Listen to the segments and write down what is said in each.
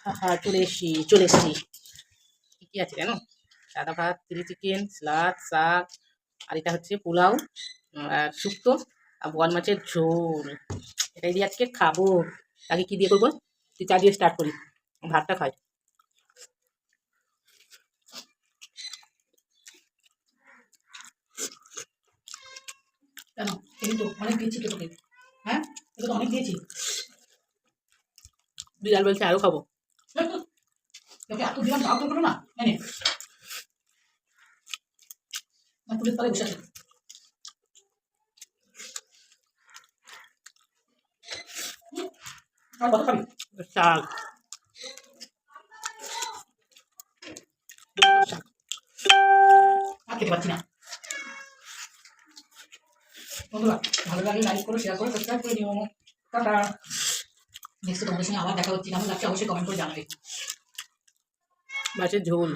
হ্যাঁ, চলে এসছি। কি কি আছে জানো? সাদা ভাত, চিলি চিকেন, স্যালাড, শাক, আর এটা হচ্ছে পোলাও, আর শুক্তো, আর বোয়াল মাছের ঝোল। এটাই দিয়ে আজকে খাবো। আগে কি দিয়ে করবো? তুই চা দিয়ে স্টার্ট করি, ভাতটা খাই। কেন? এই তো অনেক দিয়েছি তো তোকে। হ্যাঁ, তোকে তো অনেক দিয়েছি। বিড়াল বলছে আরো খাবো। তোকে এত দিলাম, তাও তো করো না। এই নে, আমার পুলিশ তলায় বসে আছে। আর কত খাবি? শাক, শাক। আর খেতে পাচ্ছি না। বন্ধুরা, ভালো লাগলে লাইক করো, শেয়ার করো, সাবস্ক্রাইব করে দিও। টাটা। নেক্সট তোমাদের সঙ্গে আবার দেখা হচ্ছে। কেমন লাগছে অবশ্যই কমেন্ট করে জানাবে। মাছের ঝোল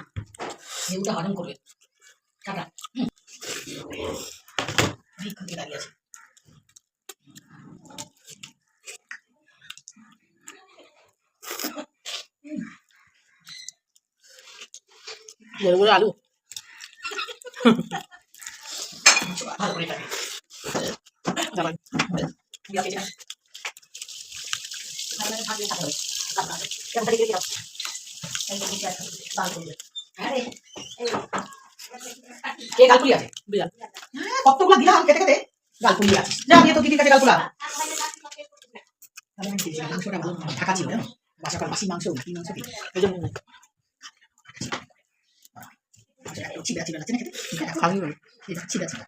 লেবুটা হজম করবে। টাটা। অনেকক্ষণ থেকে দাঁড়িয়ে আছে। লেবু আলু ভালো করে খাবে। দাঁড়ান, দিয়া খেয়েছি না। ভালো করে ভাজিয়ে খাতে হবে। কেমন করে খেয়ে দাও। এই যে নিচে আছে, লাল করে দিও। আরে, এই কে গালপুরি আছে? বিড়াল। কতগুলো দিলাম কেটে কেটে, গালপুরি আছে। যা দিয়ে তো দিদির কাছে গালপুরা। আমি দিয়েছি, মাংসটা ভালো ঢাকা ছিল জানো? বাসাকাল বাসি মাংস, কি মাংস কি? এই জন্য চিড়া চিড়া লাগছে না খেতে? খাবি বলে চিড়া চিড়া।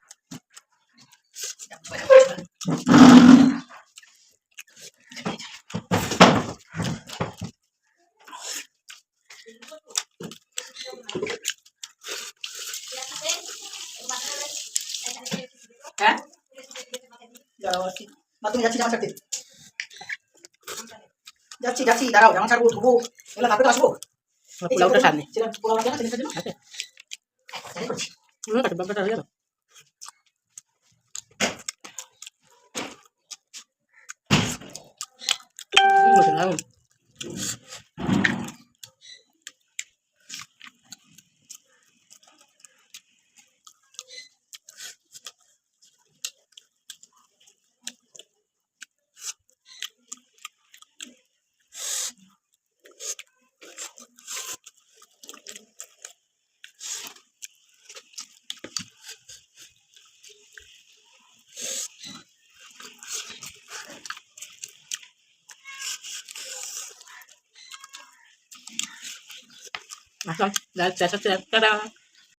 হ্যাঁ, তুমি যাচ্ছি জামা ছাড়তে। যাচ্ছি যাচ্ছি, দাঁড়াও, জামা ছাড়বো, ধুবো, এগুলো তারপরে তো আসবো। পোলাওটা সামনে পোলাও আছে না, চিনি জন্য আছে। বাবাটা হয়ে গেল। আসলাম, চা চা চা।